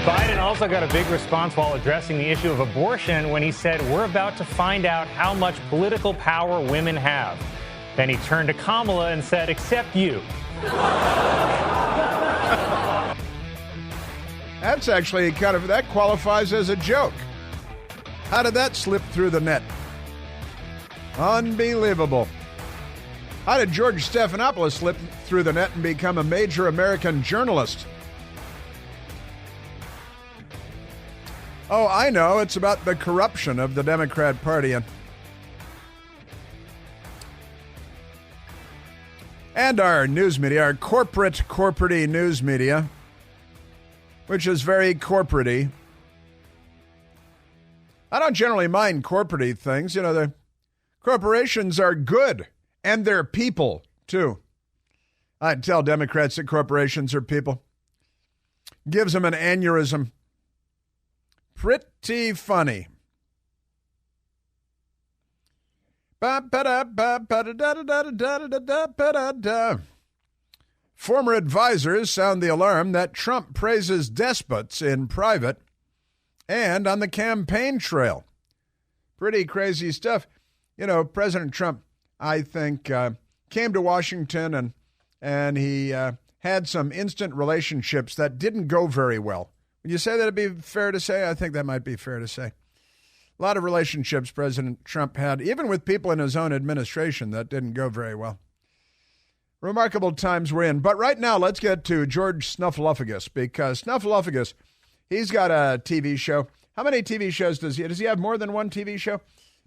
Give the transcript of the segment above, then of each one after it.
Biden also got a big response while addressing the issue of abortion when he said, "We're about to find out how much political power women have." Then he turned to Kamala and said, "Except you." That's actually that qualifies as a joke. How did that slip through the net? Unbelievable. How did George Stephanopolous slip through the net and become a major American journalist? Oh, I know. It's about the corruption of the Democrat Party. And our news media, our corporate-y news media, which is very corporate-y. I don't generally mind corporate-y things. You know, the corporations are good, and they're people, too. I tell Democrats that corporations are people. Gives them an aneurysm. Pretty funny. Former advisors sound the alarm that Trump praises despots in private and on the campaign trail. Pretty crazy stuff. You know, President Trump, I think, came to Washington and he had some instant relationships that didn't go very well. Would you say that it'd be fair to say? I think that might be fair to say. A lot of relationships President Trump had, even with people in his own administration, that didn't go very well. Remarkable times we're in. But right now, let's get to George Stephanopolous, because Stephanopolous, he's got a TV show. How many TV shows does he have? Does he have more than one TV show?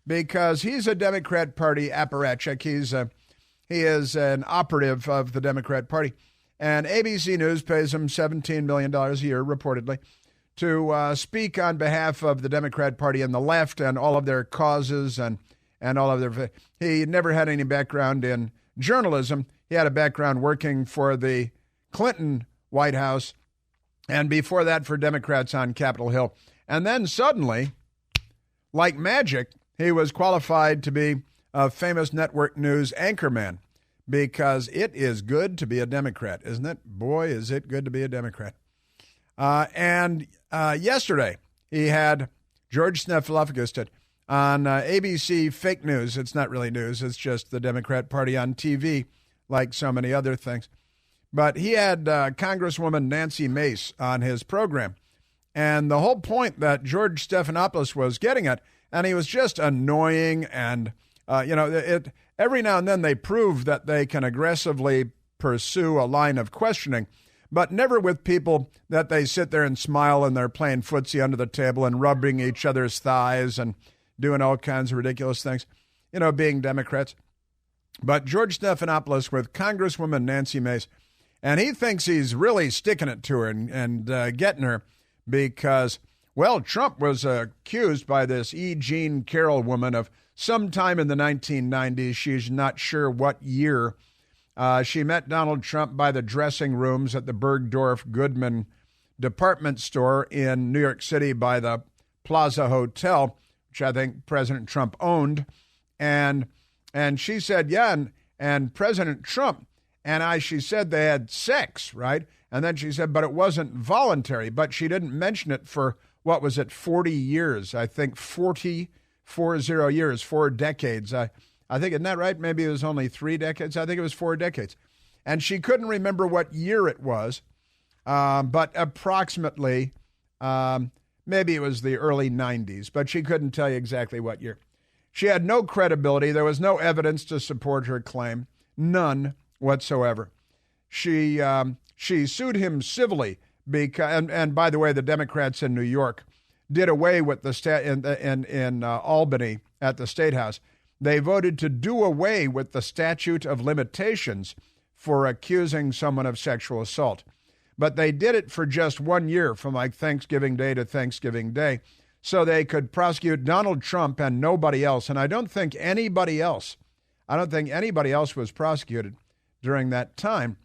Because he's a Democrat Party apparatchik. He is an operative of the Democrat Party. And ABC News pays him $17 million a year, reportedly, to speak on behalf of the Democrat Party and the left and all of their causes and all of their... He never had any background in journalism. He had a background working for the Clinton White House and before that for Democrats on Capitol Hill. And then suddenly, like magic, he was qualified to be a famous network news anchorman. Because it is good to be a Democrat, isn't it? Boy, is it good to be a Democrat. And yesterday, he had George Stephanopolous on ABC Fake News. It's not really news. It's just the Democrat Party on TV, like so many other things. But he had Congresswoman Nancy Mace on his program. And the whole point that George Stephanopolous was getting at, and he was just annoying and, every now and then they prove that they can aggressively pursue a line of questioning, but never with people that they sit there and smile and they're playing footsie under the table and rubbing each other's thighs and doing all kinds of ridiculous things, being Democrats. But George Stephanopolous with Congresswoman Nancy Mace, and he thinks he's really sticking it to her and getting her because, well, Trump was accused by this E. Jean Carroll woman of sometime in the 1990s, she's not sure what year, she met Donald Trump by the dressing rooms at the Bergdorf Goodman department store in New York City by the Plaza Hotel, which I think President Trump owned. And she said, yeah, and President Trump she said they had sex, right? And then she said, but it wasn't voluntary. But she didn't mention it for, 40 years? I think 40 years, 4 decades. I think, isn't that right? Maybe it was only 3 decades. I think it was 4 decades. And she couldn't remember what year it was, but approximately, maybe it was the early 90s, but she couldn't tell you exactly what year. She had no credibility. There was no evidence to support her claim, none whatsoever. She sued him civilly because, and by the way, the Democrats in New York did away with the in Albany at the State House. They voted to do away with the statute of limitations for accusing someone of sexual assault. But they did it for just 1 year, from like Thanksgiving Day to Thanksgiving Day, so they could prosecute Donald Trump and nobody else. And I don't think anybody else was prosecuted during that time.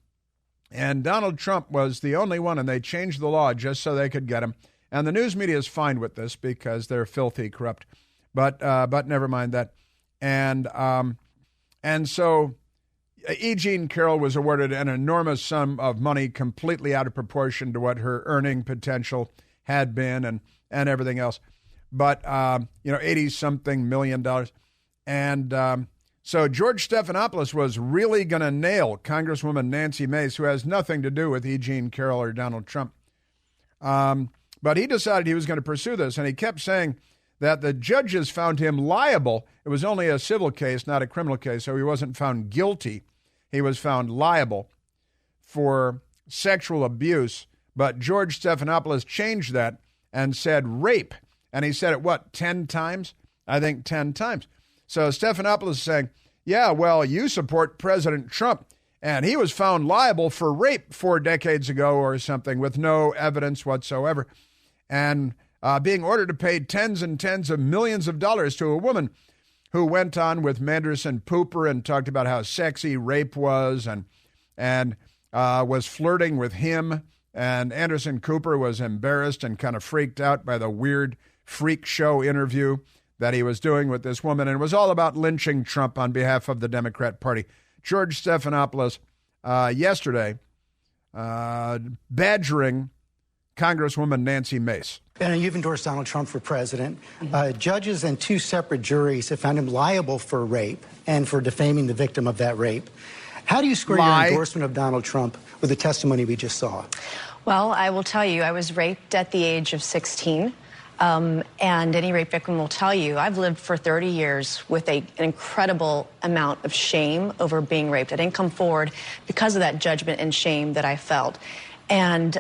And Donald Trump was the only one, and they changed the law just so they could get him. And the news media is fine with this because they're filthy corrupt. But never mind that. And so E. Jean Carroll was awarded an enormous sum of money completely out of proportion to what her earning potential had been and everything else. But, $80-something million. And so George Stephanopolous was really going to nail Congresswoman Nancy Mace, who has nothing to do with E. Jean Carroll or Donald Trump. But he decided he was going to pursue this, and he kept saying that the judges found him liable. It was only a civil case, not a criminal case, so he wasn't found guilty. He was found liable for sexual abuse. But George Stephanopolous changed that and said rape. And he said it, 10 times? I think 10 times. So Stephanopolous is saying, yeah, well, you support President Trump, and he was found liable for rape 4 decades ago or something with no evidence whatsoever, and being ordered to pay tens and tens of millions of dollars to a woman who went on with Manderson Cooper and talked about how sexy rape was and was flirting with him. And Anderson Cooper was embarrassed and kind of freaked out by the weird freak show interview that he was doing with this woman. And it was all about lynching Trump on behalf of the Democrat Party. George Stephanopolous yesterday badgering Congresswoman Nancy Mace. And you've endorsed Donald Trump for president. Judges and 2 separate juries have found him liable for rape and for defaming the victim of that rape. How do you square your endorsement of Donald Trump with the testimony we just saw? Well, I will tell you, I was raped at the age of 16. And any rape victim will tell you, I've lived for 30 years with an incredible amount of shame over being raped. I didn't come forward because of that judgment and shame that I felt. And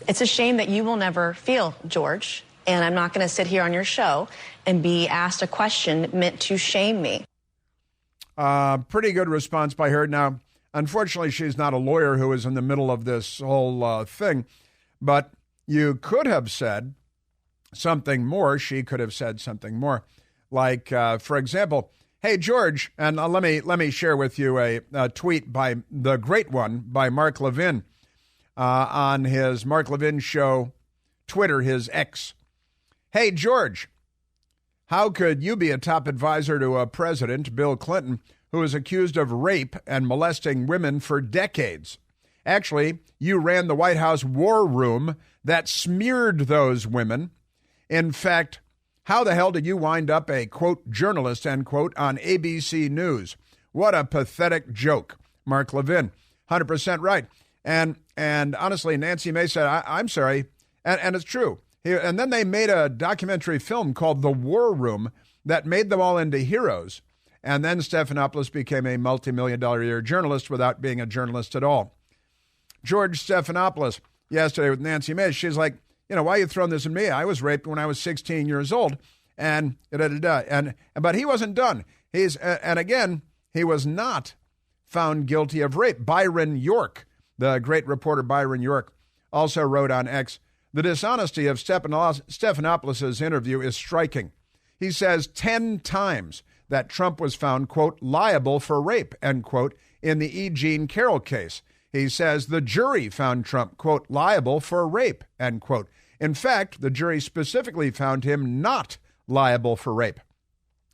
it's a shame that you will never feel, George. And I'm not going to sit here on your show and be asked a question meant to shame me. Pretty good response by her. Now, unfortunately, she's not a lawyer who is in the middle of this whole thing. But you could have said something more. She could have said something more. Like, for example, hey, George, and let me share with you a tweet by the great one by Mark Levin on his Mark Levin Show Twitter, his X. Hey, George, how could you be a top advisor to a president, Bill Clinton, who is accused of rape and molesting women for decades? Actually, you ran the White House war room that smeared those women. In fact, how the hell did you wind up a, quote, journalist, end quote, on ABC News? What a pathetic joke. Mark Levin, 100% right. And honestly, Nancy Mace said, I'm sorry. And it's true. And then they made a documentary film called The War Room that made them all into heroes. And then Stephanopolous became a multi-million-dollar a year journalist without being a journalist at all. George Stephanopolous, yesterday with Nancy Mace, she's like, why are you throwing this at me? I was raped when I was 16 years old. But he wasn't done. And again, he was not found guilty of rape. Byron York, the great reporter Byron York, also wrote on X, the dishonesty of Stephanopoulos' interview is striking. He says 10 times that Trump was found, quote, liable for rape, end quote, in the E. Jean Carroll case. He says the jury found Trump, quote, liable for rape, end quote. In fact, the jury specifically found him not liable for rape.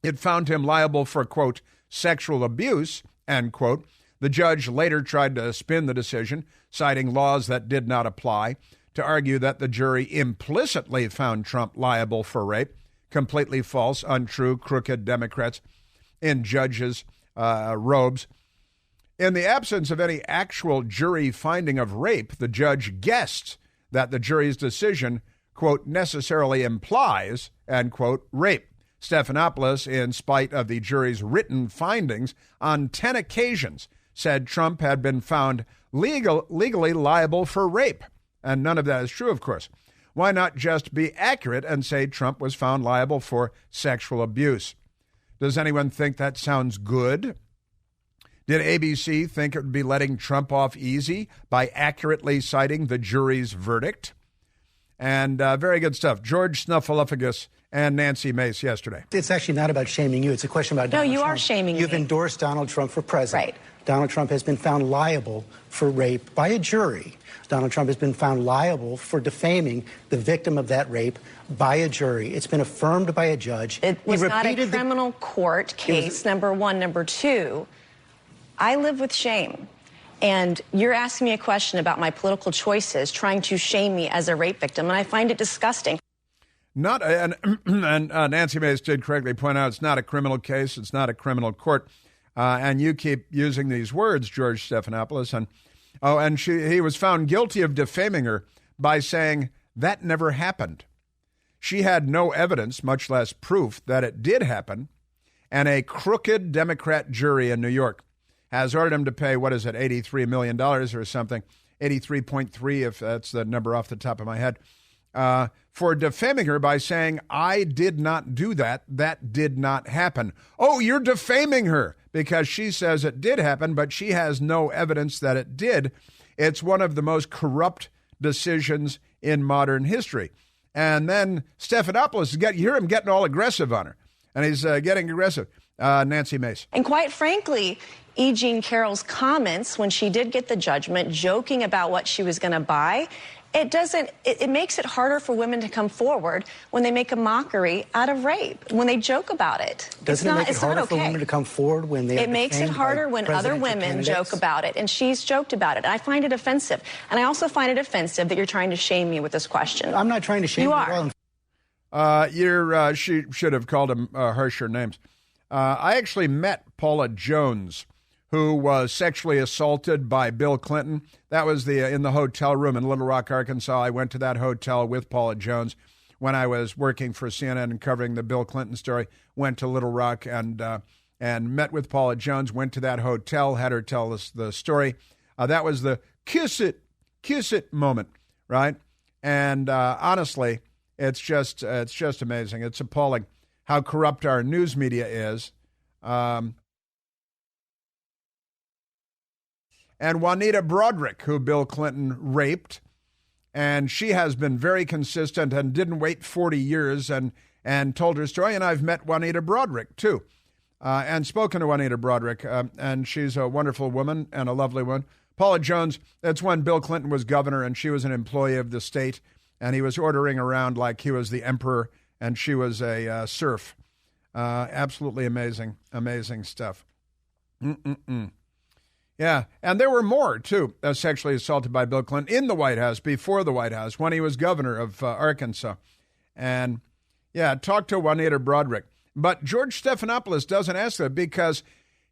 It found him liable for, quote, sexual abuse, end quote. The judge later tried to spin the decision, citing laws that did not apply, to argue that the jury implicitly found Trump liable for rape. Completely false, untrue, crooked Democrats in judges' robes. In the absence of any actual jury finding of rape, the judge guessed that the jury's decision, quote, necessarily implies, end quote, rape. Stephanopoulos, in spite of the jury's written findings, on 10 occasions said Trump had been found legally liable for rape. And none of that is true, of course. Why not just be accurate and say Trump was found liable for sexual abuse? Does anyone think that sounds good? Did ABC think it would be letting Trump off easy by accurately citing the jury's verdict? And very good stuff. George Stephanopolous and Nancy Mace yesterday. It's actually not about shaming you. It's a question about Donald Trump. No, you are shaming me. You've endorsed Donald Trump for president. Right. Donald Trump has been found liable for rape by a jury. Donald Trump has been found liable for defaming the victim of that rape by a jury. It's been affirmed by a judge. It was not a criminal court case, number one. Number two, I live with shame. And you're asking me a question about my political choices, trying to shame me as a rape victim, and I find it disgusting. And Nancy Mace did correctly point out it's not a criminal case. It's not a criminal court. And you keep using these words, George Stephanopolous. And he was found guilty of defaming her by saying that never happened. She had no evidence, much less proof, that it did happen. And a crooked Democrat jury in New York has ordered him to pay, $83 million or something, 83.3 if that's the number off the top of my head, for defaming her by saying, I did not do that. That did not happen. Oh, you're defaming her because she says it did happen, but she has no evidence that it did. It's one of the most corrupt decisions in modern history. And then Stephanopolous, you hear him getting all aggressive on her. And he's getting aggressive. Nancy Mace. And quite frankly, E. Jean Carroll's comments when she did get the judgment, joking about what she was going to buy, it makes it harder for women to come forward when they make a mockery out of rape, when they joke about it. Doesn't it make it harder for women to come forward when they are It makes it harder when other women joke about it, and she's joked about it. And I find it offensive. And I also find it offensive that you're trying to shame me with this question. I'm not trying to shame you. You are. She should have called him harsher names. I actually met Paula Jones, who was sexually assaulted by Bill Clinton. That was in the hotel room in Little Rock, Arkansas. I went to that hotel with Paula Jones when I was working for CNN and covering the Bill Clinton story. Went to Little Rock and met with Paula Jones, went to that hotel, had her tell us the story. That was the kiss it moment, right? And honestly, it's just amazing. It's appalling how corrupt our news media is. And Juanita Broaddrick, who Bill Clinton raped, and she has been very consistent and didn't wait 40 years and told her story. And I've met Juanita Broaddrick, too, and spoken to Juanita Broaddrick, and she's a wonderful woman and a lovely one. Paula Jones, that's when Bill Clinton was governor, and she was an employee of the state, and he was ordering around like he was the emperor, and she was a serf. Absolutely amazing stuff. Yeah, and there were more, too, sexually assaulted by Bill Clinton in the White House, before the White House, when he was governor of Arkansas. And, yeah, talk to Juanita Broaddrick. But George Stephanopolous doesn't ask that because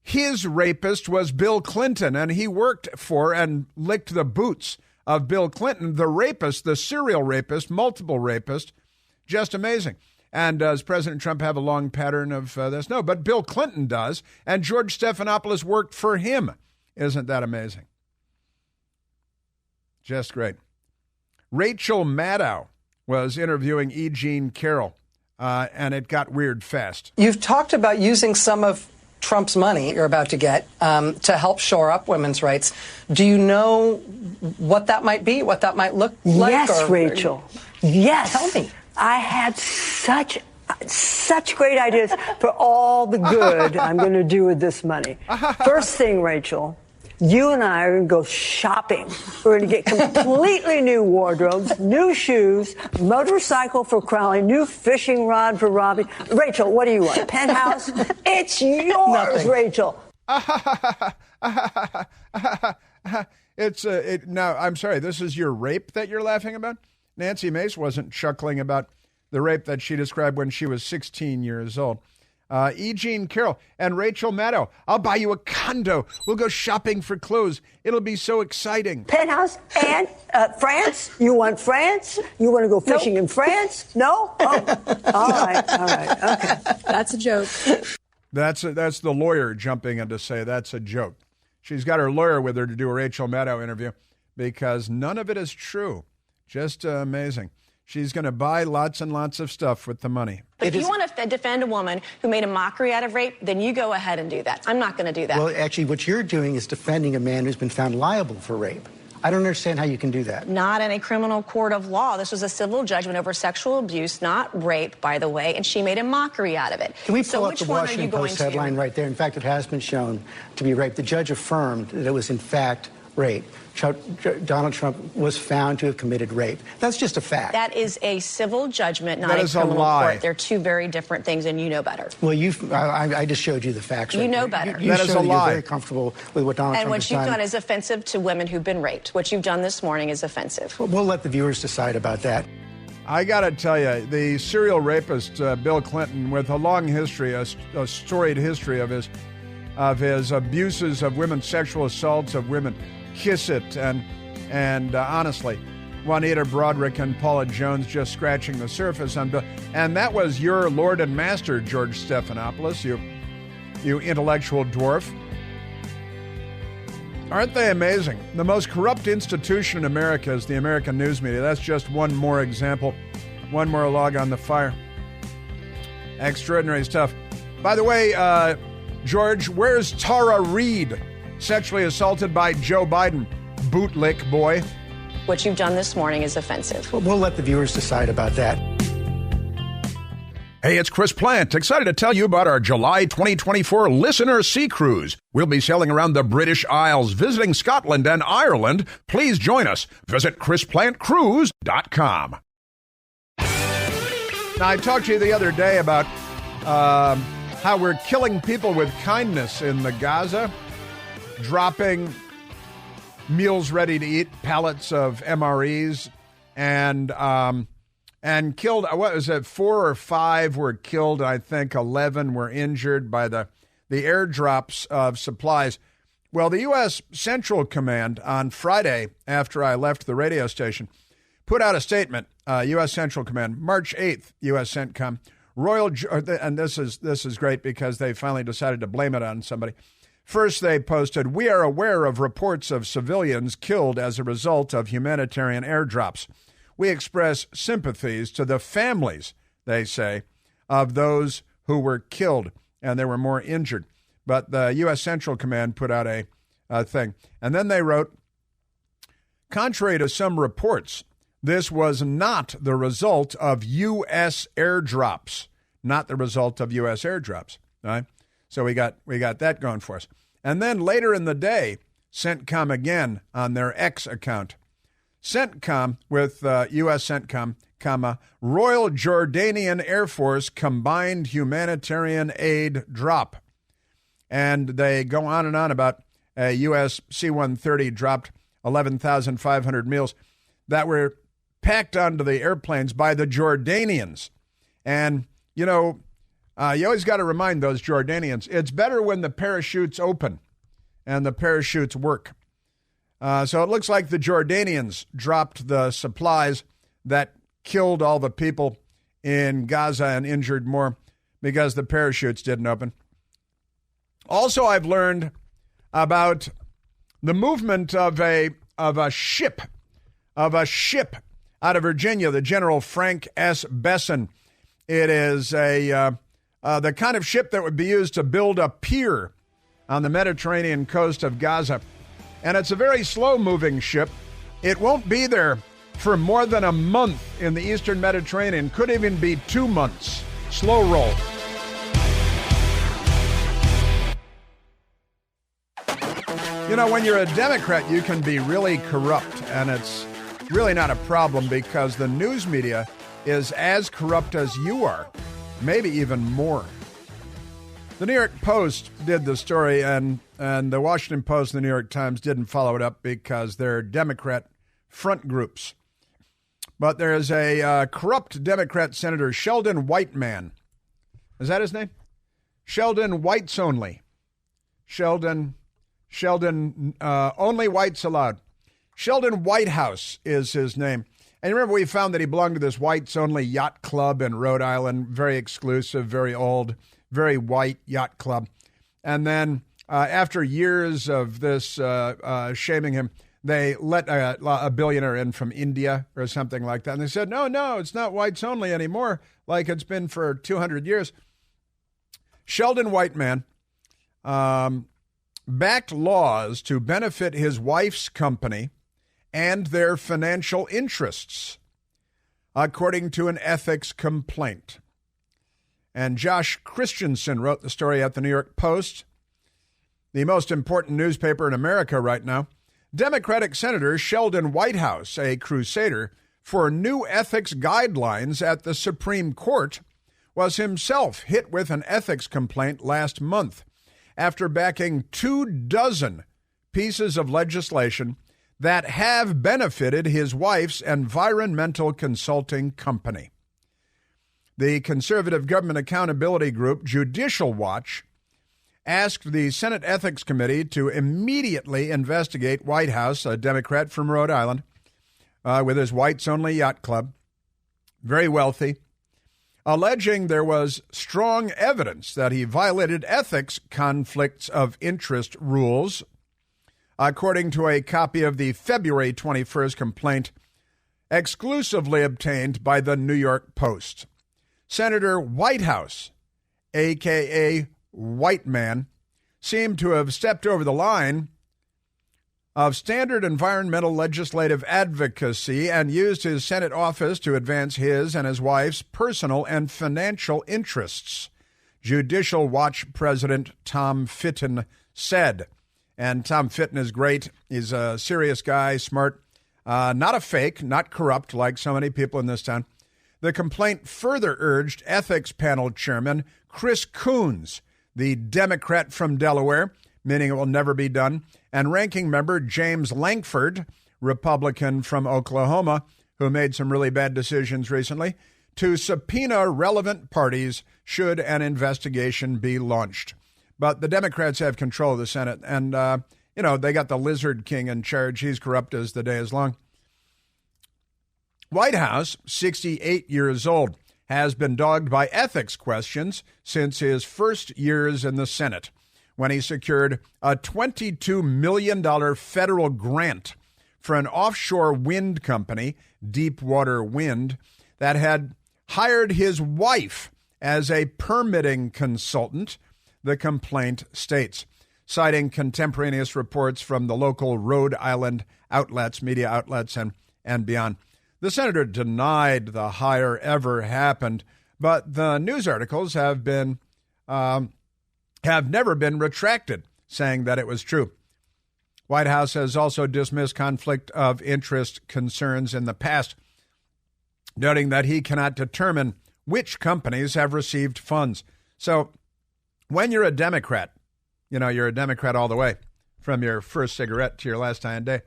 his rapist was Bill Clinton, and he worked for and licked the boots of Bill Clinton, the rapist, the serial rapist, multiple rapist. Just amazing. And does President Trump have a long pattern of this? No, but Bill Clinton does, and George Stephanopolous worked for him. Isn't that amazing? Just great. Rachel Maddow was interviewing E. Jean Carroll, and it got weird fast. You've talked about using some of Trump's money you're about to get to help shore up women's rights. Do you know what that might be, what that might look like? Yes, Rachel. Yes. Tell me. I had such great ideas for all the good I'm going to do with this money. First thing, Rachel, you and I are going to go shopping. We're going to get completely new wardrobes, new shoes, motorcycle for Crowley, new fishing rod for Robbie. Rachel, what do you want? Penthouse? It's yours, nothing. Rachel. Now, I'm sorry, this is your rape that you're laughing about? Nancy Mace wasn't chuckling about the rape that she described when she was 16 years old. E. Jean Carroll and Rachel Maddow. I'll buy you a condo. We'll go shopping for clothes. It'll be so exciting. Penthouse and France? You want France? You want to go fishing in France? No? Oh. All right. Okay. That's a joke. That's the lawyer jumping in to say that's a joke. She's got her lawyer with her to do a Rachel Maddow interview because none of it is true. Just amazing. She's going to buy lots and lots of stuff with the money. But if you want to defend a woman who made a mockery out of rape, then you go ahead and do that. I'm not going to do that. Well, actually, what you're doing is defending a man who's been found liable for rape. I don't understand how you can do that. Not in a criminal court of law. This was a civil judgment over sexual abuse, not rape, by the way, and she made a mockery out of it. Can we pull up the Washington Post headline right there? In fact, it has been shown to be rape. The judge affirmed that it was, in fact, rape. Donald Trump was found to have committed rape. That's just a fact. That is a civil judgment, not that a is criminal a lie. court. They're two very different things, and you know better. Well, I just showed you the facts. You know better. You that is a lie. You're very comfortable with what Donald and Trump what has you've done. done is offensive to women who've been raped. What you've done this morning is offensive. We'll let the viewers decide about that. I got to tell you, the serial rapist, Bill Clinton, with a long history, a storied history of his abuses of women, sexual assaults of women, kiss it, and honestly, Juanita Broderick and Paula Jones just scratching the surface on Bill. And that was your Lord and Master, George Stephanopolous, you intellectual dwarf. Aren't they amazing? The most corrupt institution in America is the American news media. That's just one more example, one more log on the fire. Extraordinary stuff. By the way, George, where's Tara Reid, sexually assaulted by Joe Biden? Bootlick boy. What you've done this morning is offensive. We'll let the viewers decide about that. Hey, it's Chris Plant, excited to tell you about our July 2024 Listener Sea Cruise. We'll be sailing around the British Isles, visiting Scotland and Ireland. Please join us. Visit ChrisPlantCruise.com. Now, I talked to you the other day about how we're killing people with kindness in the Gaza, dropping meals ready to eat, pallets of MREs, and killed, what was it, 4 or 5 were killed, and I think 11 were injured by the airdrops of supplies. Well, the U.S. Central Command on Friday, after I left the radio station, put out a statement, U.S. Central Command, March 8th, U.S. CENTCOM, and this is great because they finally decided to blame it on somebody. First, they posted, "We are aware of reports of civilians killed as a result of humanitarian airdrops. We express sympathies to the families," they say, "of those who were killed," and there were more injured. But the U.S. Central Command put out a thing. And then they wrote, "Contrary to some reports, this was not the result of U.S. airdrops." Not the result of U.S. airdrops. All right? So we got that going for us. And then later in the day, CENTCOM again on their X account. CENTCOM with U.S. CENTCOM, Royal Jordanian Air Force combined humanitarian aid drop. And they go on and on about a U.S. C-130 dropped 11,500 meals that were packed onto the airplanes by the Jordanians. And, you know, you always got to remind those Jordanians, it's better when the parachutes open and the parachutes work. So it looks like the Jordanians dropped the supplies that killed all the people in Gaza and injured more because the parachutes didn't open. Also, I've learned about the movement of a ship out of Virginia, the General Frank S. Besson. It is the kind of ship that would be used to build a pier on the Mediterranean coast of Gaza. And it's a very slow-moving ship. It won't be there for more than a month in the Eastern Mediterranean. Could even be 2 months. Slow roll. You know, when you're a Democrat, you can be really corrupt, and it's really not a problem because the news media is as corrupt as you are, maybe even more. The New York Post did the story, and the Washington Post and the New York Times didn't follow it up because they're Democrat front groups. But there is a corrupt Democrat Senator, Sheldon Whiteman. Is that his name? Sheldon Whites Only. Sheldon, only whites allowed. Sheldon Whitehouse is his name. And you remember we found that he belonged to this whites only yacht club in Rhode Island, very exclusive, very old, very white yacht club. And then after years of this shaming him, they let a billionaire in from India or something like that. And they said, no, it's not whites only anymore, like it's been for 200 years. Sheldon Whiteman backed laws to benefit his wife's company and their financial interests, according to an ethics complaint. And Josh Christensen wrote the story at the New York Post, the most important newspaper in America right now. Democratic Senator Sheldon Whitehouse, a crusader for new ethics guidelines at the Supreme Court, was himself hit with an ethics complaint last month after backing 24 pieces of legislation that have benefited his wife's environmental consulting company. The conservative government accountability group Judicial Watch asked the Senate Ethics Committee to immediately investigate Whitehouse, a Democrat from Rhode Island, with his whites-only yacht club, very wealthy, alleging there was strong evidence that he violated ethics conflicts of interest rules, according to a copy of the February 21st complaint exclusively obtained by the New York Post. Senator Whitehouse, a.k.a. White Man, seemed to have stepped over the line of standard environmental legislative advocacy and used his Senate office to advance his and his wife's personal and financial interests, Judicial Watch President Tom Fitton said. And Tom Fitton is great. He's a serious guy, smart, not a fake, not corrupt like so many people in this town. The complaint further urged ethics panel chairman Chris Coons, the Democrat from Delaware, meaning it will never be done, and ranking member James Lankford, Republican from Oklahoma, who made some really bad decisions recently, to subpoena relevant parties should an investigation be launched. But the Democrats have control of the Senate, and, they got the Lizard King in charge. He's corrupt as the day is long. Whitehouse, 68 years old, has been dogged by ethics questions since his first years in the Senate, when he secured a $22 million federal grant for an offshore wind company, Deepwater Wind, that had hired his wife as a permitting consultant, the complaint states, citing contemporaneous reports from the local Rhode Island outlets, media outlets, and beyond. The senator denied the hire ever happened, but the news articles have never been retracted, saying that it was true. Whitehouse has also dismissed conflict of interest concerns in the past, noting that he cannot determine which companies have received funds. So when you're a Democrat, you're a Democrat all the way, from your first cigarette to your last dying day.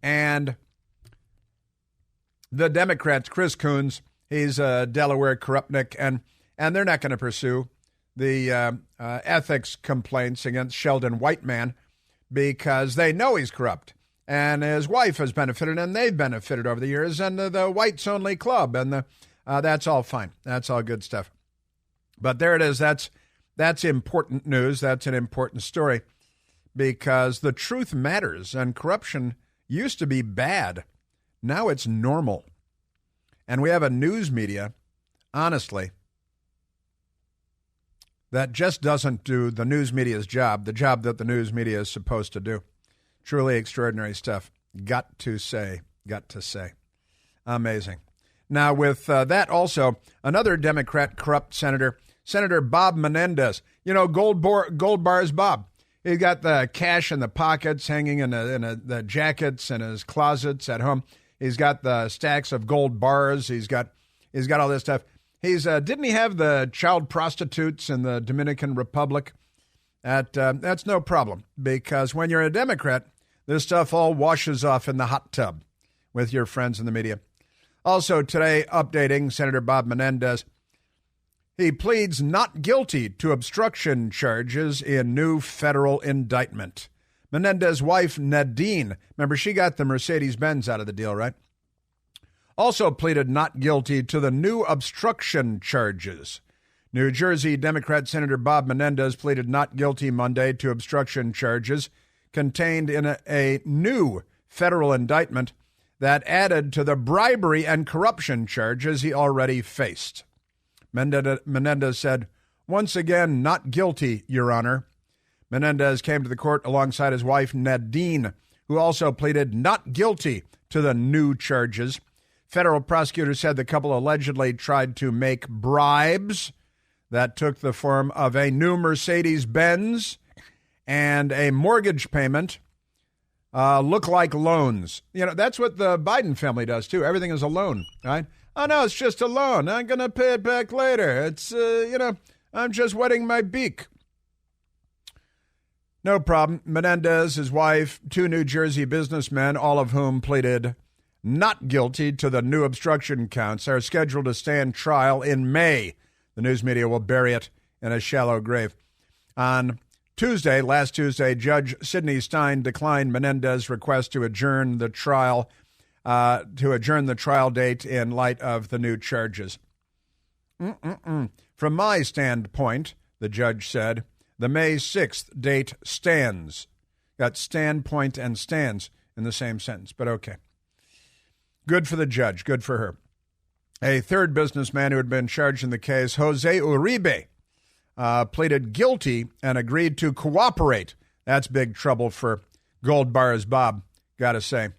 And the Democrats, Chris Coons, he's a Delaware corruptnik, and they're not going to pursue the ethics complaints against Sheldon White Man because they know he's corrupt. And his wife has benefited, and they've benefited over the years, and the whites-only club, and that's all fine. That's all good stuff. But there it is. That's important news. That's an important story because the truth matters, and corruption used to be bad. Now it's normal. And we have a news media, honestly, that just doesn't do the news media's job, the job that the news media is supposed to do. Truly extraordinary stuff. Got to say. Amazing. Now, with that also, another Democrat corrupt Senator Bob Menendez. Gold bars Bob. He's got the cash in the pockets hanging in the jackets in his closets at home. He's got the stacks of gold bars. He's got all this stuff. Didn't he have the child prostitutes in the Dominican Republic? That's no problem, because when you're a Democrat, this stuff all washes off in the hot tub with your friends in the media. Also today, updating Senator Bob Menendez. He pleads not guilty to obstruction charges in new federal indictment. Menendez's wife, Nadine, remember, she got the Mercedes-Benz out of the deal, right? Also pleaded not guilty to the new obstruction charges. New Jersey Democrat Senator Bob Menendez pleaded not guilty Monday to obstruction charges contained in a new federal indictment that added to the bribery and corruption charges he already faced. Menendez said, "Once again, not guilty, Your Honor." Menendez came to the court alongside his wife, Nadine, who also pleaded not guilty to the new charges. Federal prosecutors said the couple allegedly tried to make bribes that took the form of a new Mercedes-Benz and a mortgage payment look like loans. That's what the Biden family does, too. Everything is a loan, right? Oh, no, it's just a loan. I'm going to pay it back later. It's, I'm just wetting my beak. No problem. Menendez, his wife, 2 New Jersey businessmen, all of whom pleaded not guilty to the new obstruction counts, are scheduled to stand trial in May. The news media will bury it in a shallow grave. On last Tuesday, Judge Sidney Stein declined Menendez's request to adjourn the trial date in light of the new charges. From my standpoint, the judge said, the May 6th date stands. Got standpoint and stands in the same sentence, but okay. Good for the judge. Good for her. A third businessman who had been charged in the case, Jose Uribe, pleaded guilty and agreed to cooperate. That's big trouble for Gold Bars Bob, gotta say.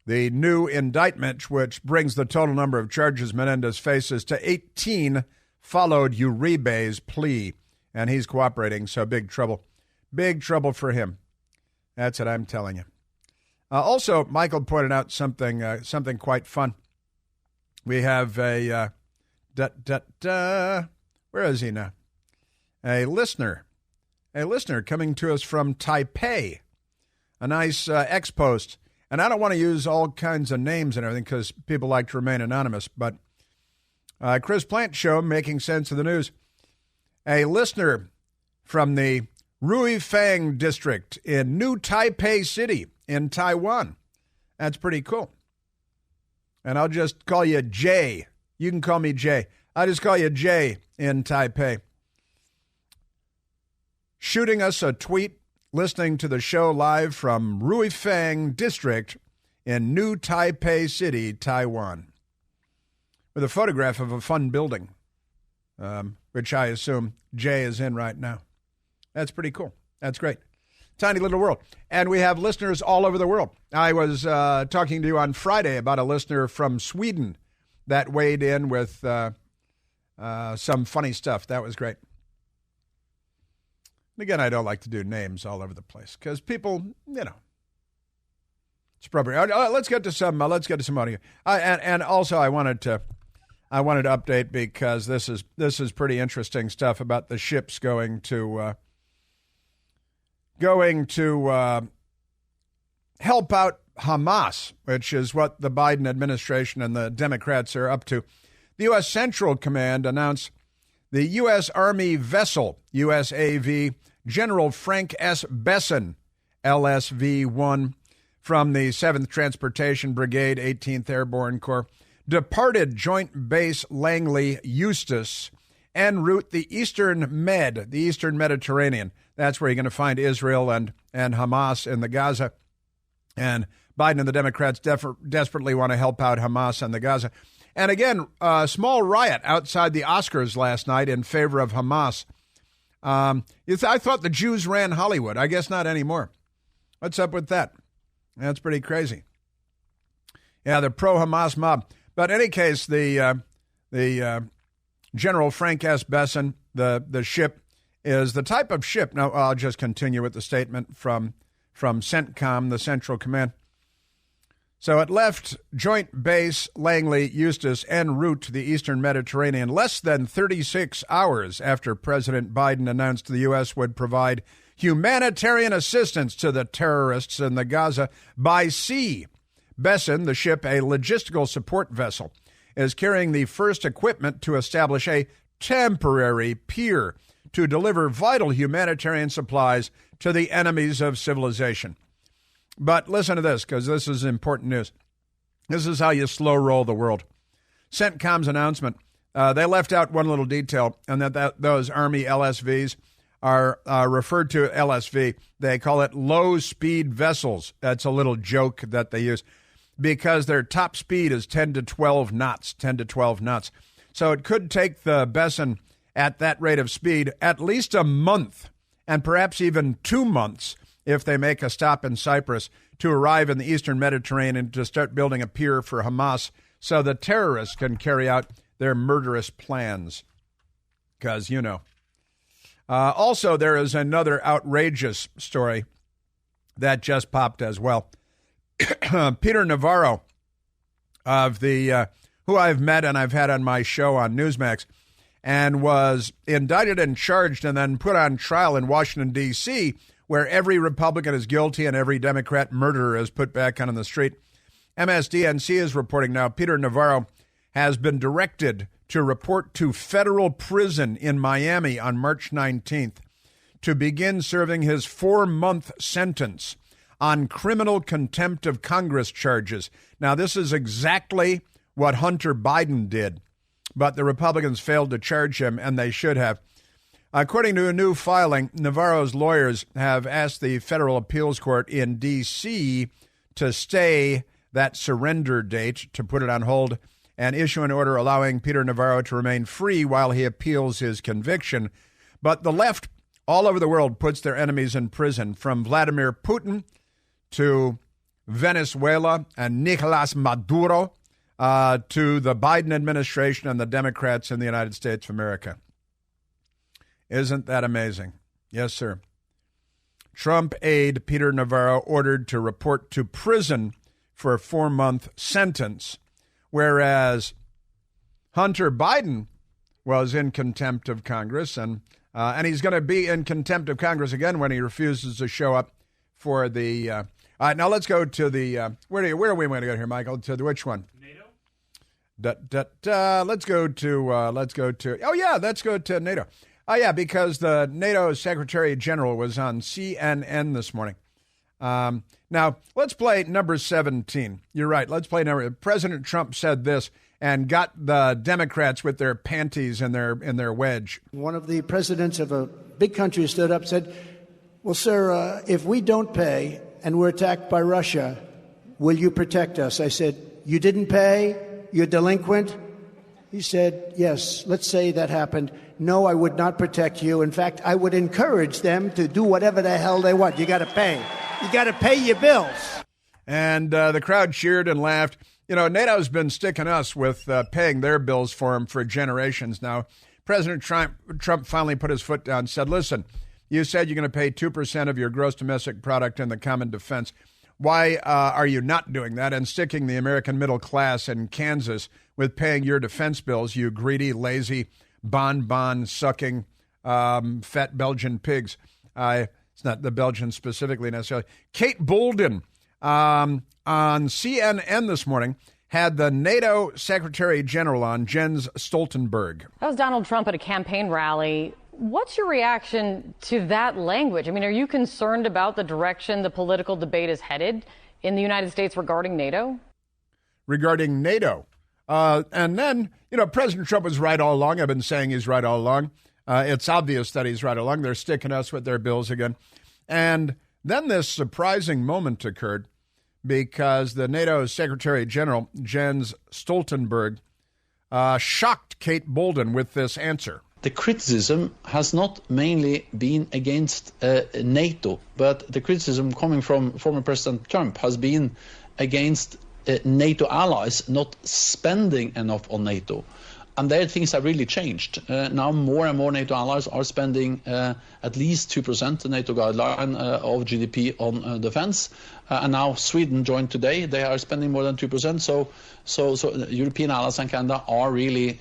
The new indictment, which brings the total number of charges Menendez faces to 18, followed Uribe's plea. And he's cooperating, so big trouble. Big trouble for him. That's what I'm telling you. Also, Michael pointed out something quite fun. We have where is he now? A listener coming to us from Taipei. A nice ex-post. And I don't want to use all kinds of names and everything because people like to remain anonymous. But Chris Plant Show, Making Sense of the News. A listener from the Ruifang district in New Taipei City in Taiwan. That's pretty cool. And I'll just call you Jay. You can call me Jay. I'll just call you Jay in Taipei. Shooting us a tweet, listening to the show live from Ruifang district in New Taipei City, Taiwan. With a photograph of a fun building. Which I assume Jay is in right now. That's pretty cool. That's great. Tiny little world. And we have listeners all over the world. I was talking to you on Friday about a listener from Sweden that weighed in with some funny stuff. That was great. And again, I don't like to do names all over the place because people, it's appropriate. Let's get to some audio. And also I wanted to update because this is pretty interesting stuff about the ships going to help out Hamas, which is what the Biden administration and the Democrats are up to. The U.S. Central Command announced the U.S. Army vessel, USAV General Frank S. Besson, LSV-1, from the 7th Transportation Brigade, 18th Airborne Corps, departed Joint Base Langley Eustis en route the Eastern Mediterranean. That's where you're going to find Israel and Hamas in the Gaza. And Biden and the Democrats desperately want to help out Hamas and the Gaza. And again, a small riot outside the Oscars last night in favor of Hamas. I thought the Jews ran Hollywood. I guess not anymore. What's up with that? That's pretty crazy. Yeah, the pro-Hamas mob. But in any case, the General Frank S. Besson, the ship, is the type of ship. Now, I'll just continue with the statement from CENTCOM, the Central Command. So it left Joint Base Langley Eustis en route to the Eastern Mediterranean less than 36 hours after President Biden announced the U.S. would provide humanitarian assistance to the terrorists in the Gaza by sea. Besson, the ship, a logistical support vessel, is carrying the first equipment to establish a temporary pier to deliver vital humanitarian supplies to the enemies of civilization. But listen to this, because this is important news. This is how you slow roll the world. CENTCOM's announcement, they left out one little detail, and that those Army LSVs are referred to LSV. They call it low-speed vessels. That's a little joke that they use, because their top speed is 10 to 12 knots. So it could take the Besson at that rate of speed at least a month, and perhaps even 2 months, if they make a stop in Cyprus, to arrive in the Eastern Mediterranean to start building a pier for Hamas so the terrorists can carry out their murderous plans. Because, Also, there is another outrageous story that just popped as well. Peter Navarro, of the who I've met and I've had on my show on Newsmax, and was indicted and charged and then put on trial in Washington, D.C., where every Republican is guilty and every Democrat murderer is put back on the street. MSDNC is reporting now Peter Navarro has been directed to report to federal prison in Miami on March 19th to begin serving his 4-month sentence on criminal contempt of Congress charges. Now, this is exactly what Hunter Biden did, but the Republicans failed to charge him, and they should have. According to a new filing, Navarro's lawyers have asked the federal appeals court in D.C. to stay that surrender date, to put it on hold, and issue an order allowing Peter Navarro to remain free while he appeals his conviction. But the left all over the world puts their enemies in prison, from Vladimir Putin to Venezuela and Nicolas Maduro to the Biden administration and the Democrats in the United States of America. Isn't that amazing? Yes, sir. Trump aide Peter Navarro ordered to report to prison for a 4-month sentence, whereas Hunter Biden was in contempt of Congress, and he's going to be in contempt of Congress again when he refuses to show up for the. Now let's go to the. Where are we going to go here, Michael? To which one? NATO. Let's go to. Oh yeah, let's go to NATO. Oh yeah, because the NATO Secretary General was on CNN this morning. Now, let's play number 17. You're right. Let's play number. President Trump said this and got the Democrats with their panties in their wedge. One of the presidents of a big country stood up and said, well, sir, if we don't pay and we're attacked by Russia, will you protect us? I said, you didn't pay? You're delinquent? He said, yes, let's say that happened. No, I would not protect you. In fact, I would encourage them to do whatever the hell they want. You got to pay. You got to pay your bills. And the crowd cheered and laughed. You know, NATO's been sticking us with paying their bills for them for generations now. President Trump finally put his foot down and said, listen, you said you're going to pay 2% of your gross domestic product in the common defense. Why are you not doing that and sticking the American middle class in Kansas with paying your defense bills, you greedy, lazy, bonbon-sucking, fat Belgian pigs? It's not the Belgians specifically necessarily. Kate Bolden on CNN this morning had the NATO Secretary General on, Jens Stoltenberg. That was Donald Trump at a campaign rally. What's your reaction to that language? I mean, are you concerned about the direction the political debate is headed in the United States regarding NATO? Regarding NATO. And then, President Trump was right all along. I've been saying he's right all along. It's obvious that he's right along. They're sticking us with their bills again. And then this surprising moment occurred because the NATO Secretary General, Jens Stoltenberg, shocked Kate Bolden with this answer. The criticism has not mainly been against NATO, but the criticism coming from former President Trump has been against NATO allies not spending enough on NATO. And there things have really changed. Now more and more NATO allies are spending at least 2%, the NATO guideline of GDP on defense. And now Sweden joined today. They are spending more than 2%. So European allies and Canada are really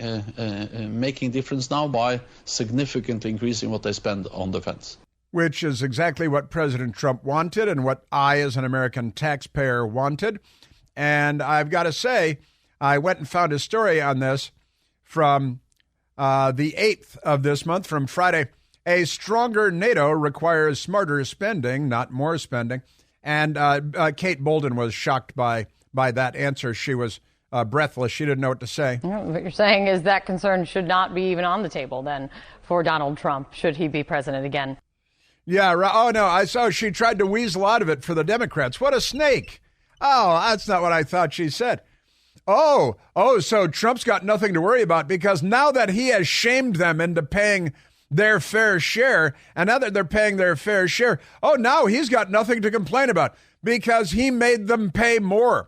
making difference now by significantly increasing what they spend on defense. Which is exactly what President Trump wanted and what I, as an American taxpayer, wanted. And I've got to say, I went and found a story on this from the 8th of this month, from Friday. A stronger NATO requires smarter spending, not more spending. And Kate Bolden was shocked by that answer. She was breathless. She didn't know what to say. What you're saying is that concern should not be even on the table then for Donald Trump, should he be president again. Yeah. Oh, no. I saw she tried to weasel out of it for the Democrats. What a snake. Oh, that's not what I thought she said. Oh, so Trump's got nothing to worry about because now that he has shamed them into paying their fair share, and now that they're paying their fair share, now he's got nothing to complain about because he made them pay more.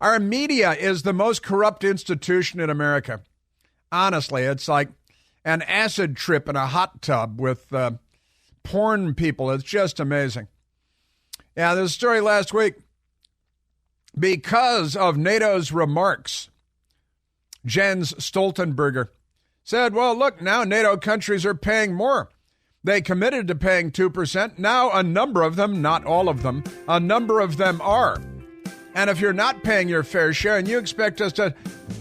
Our media is the most corrupt institution in America. Honestly, it's like an acid trip in a hot tub with porn people. It's just amazing. Yeah, there's a story last week. Because of NATO's remarks, Jens Stoltenberg said, well, look, now NATO countries are paying more. They committed to paying 2%. Now a number of them, not all of them, a number of them are. And if you're not paying your fair share and you expect us to,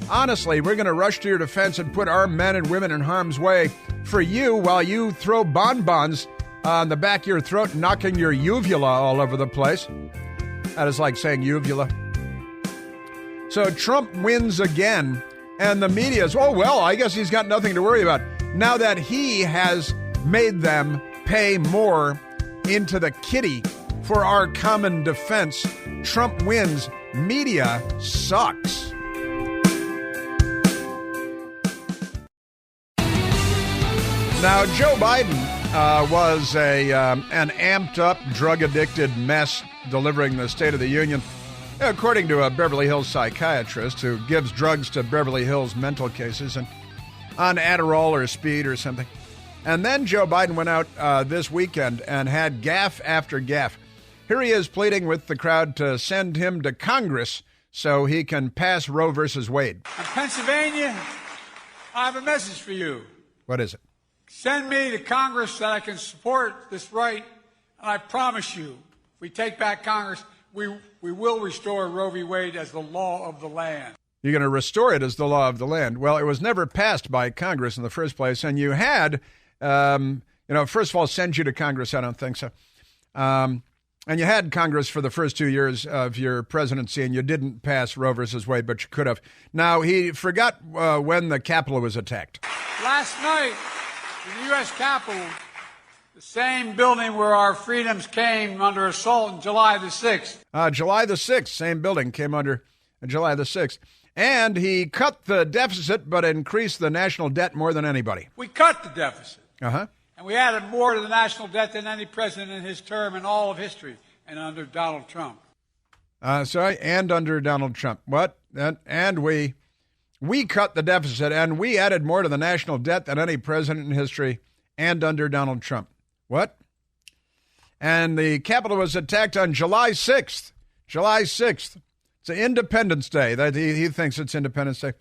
honestly, we're going to rush to your defense and put our men and women in harm's way for you while you throw bonbons on the back of your throat, knocking your uvula all over the place. That is like saying uvula. So Trump wins again, and the media is, oh, well, I guess he's got nothing to worry about. Now that he has made them pay more into the kitty for our common defense, Trump wins. Media sucks. Now, Joe Biden was an amped-up, drug-addicted mess delivering the State of the Union, according to a Beverly Hills psychiatrist who gives drugs to Beverly Hills mental cases and on Adderall or speed or something. And then Joe Biden went out this weekend and had gaffe after gaffe. Here he is pleading with the crowd to send him to Congress so he can pass Roe versus Wade. In Pennsylvania, I have a message for you. What is it? Send me to Congress so that I can support this right, and I promise you, if we take back Congress, we will restore Roe v. Wade as the law of the land. You're going to restore it as the law of the land. Well, it was never passed by Congress in the first place, and you had, first of all, send you to Congress. I don't think so. And you had Congress for the first 2 years of your presidency, and you didn't pass Roe versus Wade, but you could have. Now, he forgot when the Capitol was attacked. Last night, in the U.S. Capitol, the same building where our freedoms came under assault on July the 6th. July the 6th, same building came under July the 6th. And he cut the deficit, but increased the national debt more than anybody. We cut the deficit. Uh-huh. And we added more to the national debt than any president in his term in all of history, and under Donald Trump. And under Donald Trump. What? And we cut the deficit, and we added more to the national debt than any president in history, and under Donald Trump. What? And the Capitol was attacked on July 6th. July 6th. It's an Independence Day. He thinks it's Independence Day.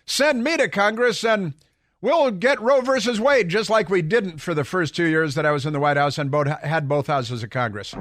Send me to Congress, and we'll get Roe versus Wade, just like we didn't for the first 2 years that I was in the White House and had both houses of Congress.